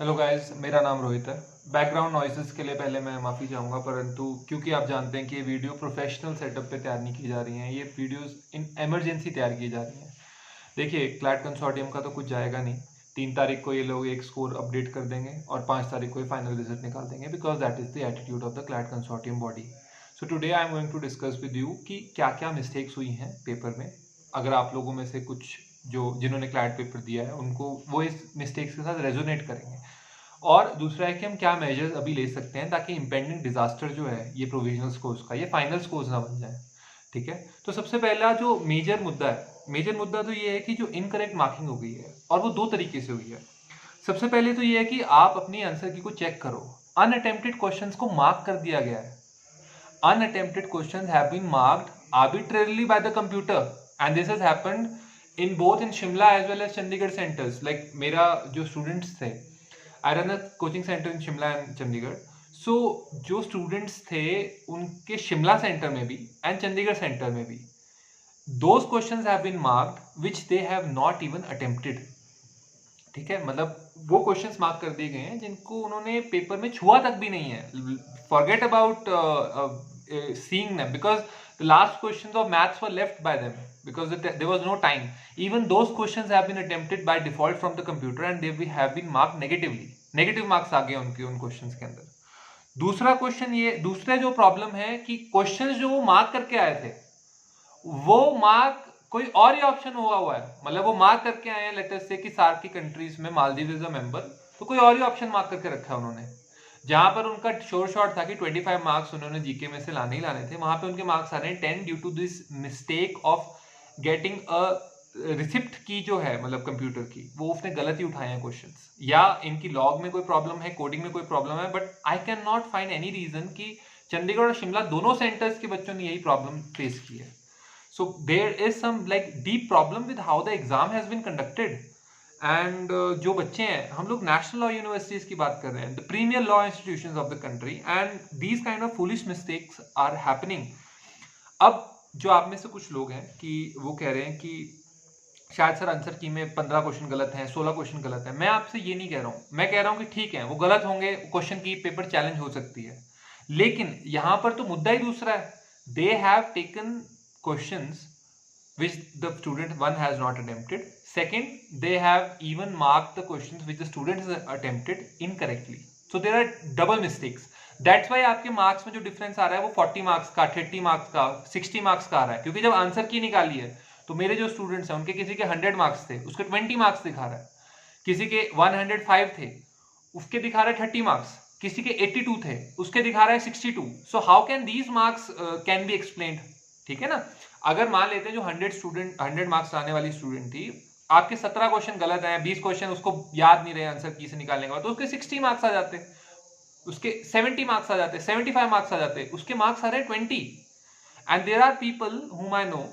Hello guys, मेरा नाम रोहित है। बैकग्राउंड नॉइसेस के लिए पहले मैं माफ़ी चाहूँगा, परंतु क्योंकि आप जानते हैं कि ये वीडियो प्रोफेशनल सेटअप पे तैयार नहीं की जा रही हैं, ये वीडियोस इन इमरजेंसी तैयार की जा रही हैं। देखिए, क्लैट कंसोर्टियम का तो कुछ जाएगा नहीं। 3 तारीख को ये लोग एक स्कोर अपडेट कर देंगे और 5 तारीख को ये फाइनल रिजल्ट निकाल देंगे, because that is the attitude of the CLAT consortium body. So today I am going to discuss with you कि क्या क्या मिस्टेक्स हुई हैं पेपर में। अगर आप लोगों में से कुछ जो जिन्होंने क्लैट पेपर दिया है उनको वो इस मिस्टेक्स के साथ रेजोनेट करेंगे। और दूसरा है कि हम क्या मेजर्स अभी ले सकते हैं ताकि इम्पेंडिंग डिजास्टर जो है ये प्रोविजनल स्कोर्स का ये फाइनल स्कोर्स ना बन जाए। ठीक है, तो सबसे पहला जो मेजर मुद्दा तो ये है कि जो इनकरेक्ट मार्किंग हो गई है और वो दो तरीके से हुई है। सबसे पहले तो ये है कि आप अपनी आंसर की को चेक करो। अनअटेम्प्टेड क्वेश्चंस को मार्क कर दिया गया है। Unattempted questions have been marked arbitrarily by the computer, and this has happened in both in Shimla as well as Chandigarh centers. Like मेरा जो students थे, I run a coaching center in Shimla and Chandigarh. So जो students थे उनके Shimla centre में भी and Chandigarh centre में भी those questions have been marked which they have not even attempted. ठीक है, मतलब वो क्वेश्चंस मार्क कर दिए गए हैं जिनको उन्होंने पेपर में छुआ तक भी नहीं है। Forget about seeing them because the last questions of maths were left by them because there was no time. Even those questions have been attempted by default from the computer and they have been marked negatively. Negative marks आ गए उनके उन questions के अंदर। दूसरा जो problem है कि क्वेश्चंस जो वो मार्क करके आए थे वो मार्क कोई और ही ऑप्शन हुआ है। मतलब वो मार्क करके आए हैं लेटर से कि सार्क की कंट्रीज में मालदीव इज अ मेंबर, तो कोई और ही ऑप्शन मार्क करके रखा है उन्होंने। जहां पर उनका श्योर शॉट था कि 25 मार्क्स उन्होंने जीके में से लाने ही लाने थे, वहां पे उनके मार्क्स आ रहे हैं 10 due to this mistake of getting a receipt की जो है मतलब कंप्यूटर की, वो उसने गलत ही उठाए हैं क्वेश्चंस, या इनकी लॉग में कोई प्रॉब्लम है, कोडिंग में कोई प्रॉब्लम है। But I can not find any reason कि चंडीगढ़ और शिमला दोनों सेंटर्स के बच्चों ने यही प्रॉब्लम फेस की है। So there is some like deep problem with how the exam has been conducted. And जो बच्चे हैं, हम लोग नेशनल लॉ यूनिवर्सिटीज की बात कर रहे हैं, the premier law institutions of the country, and these kind of foolish mistakes are happening. अब जो आप में से कुछ लोग हैं कि वो कह रहे हैं कि शायद सर आंसर की में 15 क्वेश्चन गलत हैं, 16 क्वेश्चन गलत हैं। मैं आपसे ये नहीं कह रहा हूँ, मैं कह रहा हूँ कि ठीक है वो गलत होंगे, क्वेश्चन की पेपर चैलेंज हो सकती है, लेकिन यहाँ पर तो मुद्दा ही दूसरा है। They have taken questions which the student one has not attempted. Second, they have even marked the questions which the student has attempted incorrectly. So there are double mistakes. That's why आपके marks में जो difference आ रहा है वो 40 marks का, 30 marks का, 60 marks का आ रहा है, क्योंकि जब आंसर की निकाली है तो मेरे जो स्टूडेंट्स हैं उनके किसी के 100 मार्क्स थे, उसके 20 मार्क्स दिखा रहा है, किसी के 105 थे उसके दिखा रहा है 30 मार्क्स, किसी के 82 थे उसके दिखा रहा है 62. So how can these marks can be explained? ठीक है ना। अगर मान लेते हैं जो 100 मार्क्स आने वाली स्टूडेंट थी, आपके 17 क्वेश्चन गलत हैं, 20 क्वेश्चन उसको याद नहीं रहे आंसर की से निकालने के बाद, तो उसके 60 मार्क्स आ जाते, उसके 70 मार्क्स आ जाते, 75 मार्क्स आ जाते, उसके मार्क्स आ रहे हैं 20। And there are people whom I know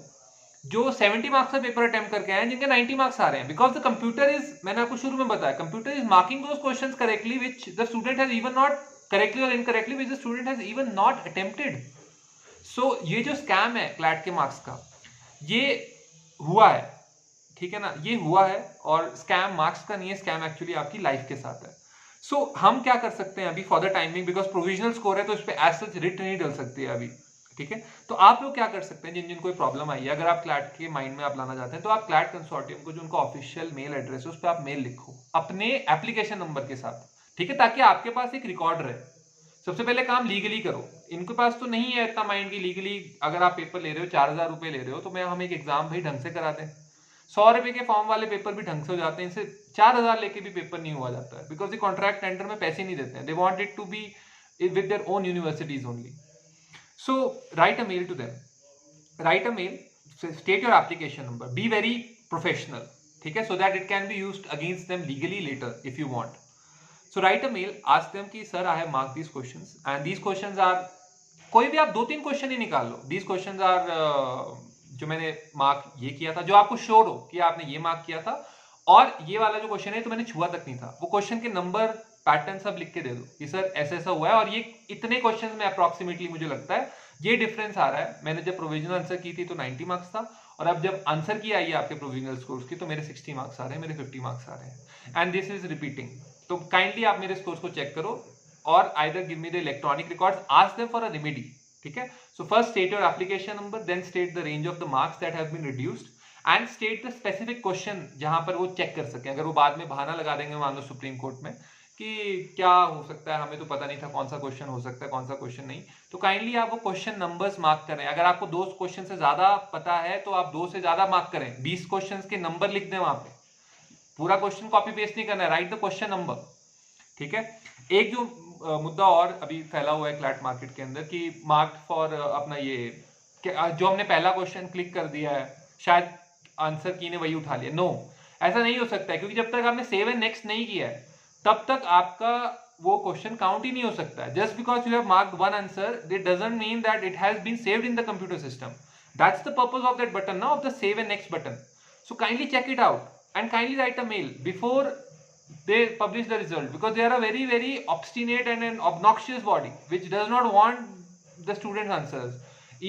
जो 70 मार्क्स का पेपर अटेम्प्ट करके आए हैं जिनके 90 मार्क्स आ रहे हैं, बिकॉज द कंप्यूटर इज, मैंने आपको शुरू में बताया, computer is marking those questions correctly which the student has even not correctly और incorrectly which the student has even not attempted. So ये जो स्कैम है क्लैट के मार्क्स का, ये हुआ है, ठीक है ना, ये हुआ है। और स्कैम मार्क्स का नहीं है, स्कैम एक्चुअली आपकी लाइफ के साथ है। सो हम क्या कर सकते हैं अभी for the timing, because provisional score है तो इस पे एज सच रिट नहीं डल सकती है अभी, ठीक है। तो आप लोग क्या कर सकते हैं, जिन जिन कोई प्रॉब्लम आई है, अगर आप क्लैट के माइंड में आप लाना चाहते हैं तो आप क्लैट कंसोर्टियम को जो उनका ऑफिशियल मेल एड्रेस है उस पर आप मेल लिखो अपने एप्लीकेशन नंबर के साथ, ठीक है, ताकि आपके पास एक रिकॉर्ड रहे। सबसे पहले काम लीगली करो। इनके पास तो नहीं है इतना माइंड की लीगली अगर आप पेपर ले रहे हो 4000 रुपए ले रहे हो तो मैं हम एक एग्जाम भाई ढंग से करा दें। 100 रुपए के फॉर्म वाले पेपर भी ढंग से हो जाते हैं, इनसे 4000 लेके भी पेपर नहीं हुआ जाता है, बिकॉज ये कॉन्ट्रैक्ट टेंडर में पैसे नहीं देते हैं, they want it to be with their own universities only. So write a mail to them, write a mail, state your application number, be very professional, ठीक है, so that it can be used against them legally later if you want. So write a mail, ask them कि sir I have marked these questions and these questions are, कोई भी आप 2-3 question ही निकाल लो, these questions are जो मैंने mark ये किया था, जो आपको श्योर हो कि आपने ये मार्क किया था, और ये वाला जो क्वेश्चन है तो मैंने छुआ तक नहीं था, वो क्वेश्चन के नंबर पैटर्न सब लिख के दे दो कि सर ऐसा ऐसा हुआ है और ये इतने क्वेश्चन में अप्रोक्सीमेटली मुझे लगता है ये डिफरेंस आ रहा है। मैंने जब प्रोविजनल आंसर की थी तो 90 मार्क्स था, और अब जब आंसर की आई है आपके प्रोविजनल स्कोर्स की तो मेरे 60 मार्क्स आ रहे हैं, मेरे 50 मार्क्स आ रहे हैं, एंड दिस इज रिपीटिंग। तो काइंडली आप मेरे स्कोर्स को चेक करो और either give me the electronic records, ask them for a remedy, ठीक है। So first state your application number, then state the range of the marks that have been reduced and state the specific question जहां पर वो check कर सके। अगर वो बाद में बहाना लगा देंगे मान लो सुप्रीम कोर्ट में कि क्या हो सकता है, हमें तो पता नहीं था कौन सा क्वेश्चन हो सकता है कौन सा क्वेश्चन नहीं, तो काइंडली आप वो क्वेश्चन नंबर्स मार्क करें। अगर आपको 2 क्वेश्चन से ज्यादा पता है तो आप 2 से ज्यादा मार्क करें, 20 क्वेश्चन के नंबर लिख दें वहां पे, पूरा क्वेश्चन कॉपी पेस्ट नहीं करना है, राइट द क्वेश्चन नंबर, ठीक है। एक जो मुद्दा और अभी फैला हुआ है क्लैट मार्केट के अंदर कि मार्क फॉर अपना ये जो हमने पहला क्वेश्चन क्लिक कर दिया है शायद आंसर की ने वही उठा लिया। नो, ऐसा नहीं हो सकता है, क्योंकि जब तक आपने सेव एंड नेक्स्ट नहीं किया है तब तक आपका वो क्वेश्चन काउंट ही नहीं हो सकता है। Just because you have marked one answer it doesn't mean that it has been saved in the computer system. That's the purpose of that button ना, of the save and next button. So kindly check it out and kindly write a mail before they publish the result, because they are a very very obstinate and an obnoxious body which does not want the students answers.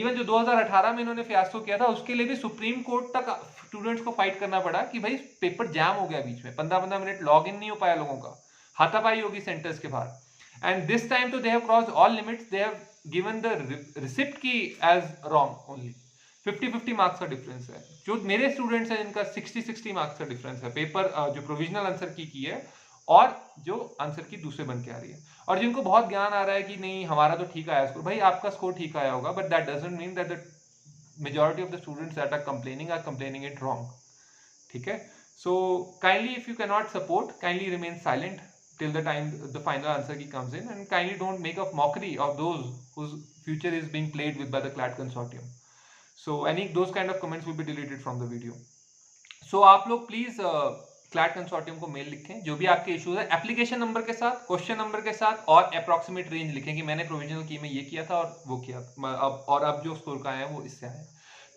Even जो 2018 में इन्होंने fiasco किया था उसके लिए भी supreme court तक students को फाइट करना पड़ा कि भाई पेपर जैम हो गया बीच में, 15-15 मिनट लॉग इन नहीं हो पाया लोगों का, हाथापाई होगी सेंटर्स के बाहर। एंड दिस टाइम तो they have crossed all limits, they have given the receipt की एज रॉन्ग ओनली। 50-50 मार्क्स का डिफरेंस है। जो मेरे स्टूडेंट्स हैं इनका 60-60 मार्क्स का डिफरेंस है, पेपर जो प्रोविजनल आंसर की है और जो आंसर की दूसरे बन के आ रही है। और जिनको बहुत ज्ञान आ रहा है कि नहीं हमारा तो ठीक आया स्कोर, भाई आपका स्कोर ठीक आया होगा, but that doesn't mean that the majority of the students that are complaining it wrong, ठीक है। So kindly if you can not support, kindly remain silent till the time the final answer key comes in, and kindly don't make a mockery of those whose future is being played with by the CLAT consortium. So those kind of comments will be deleted from the video. So आप लोग please CLAT consortium को mail लिखें जो भी आपके issues है, application number के साथ, क्वेश्चन नंबर के साथ और अप्रोक्सीमेट रेंज लिखें कि मैंने प्रोविजनल की में ये किया था और वो किया अब जो स्कोर का है वो इससे आया।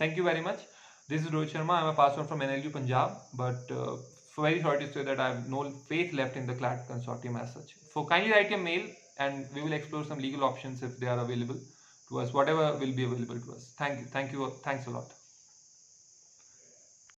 Thank you very much. This is Rohit Sharma, I am a pass out from NLU Punjab, but very sorry to say that I have no faith left in the CLAT consortium as such. So kindly write your mail and we will explore some legal options if they are available to us, whatever will be available to us. Thank you, thanks a lot.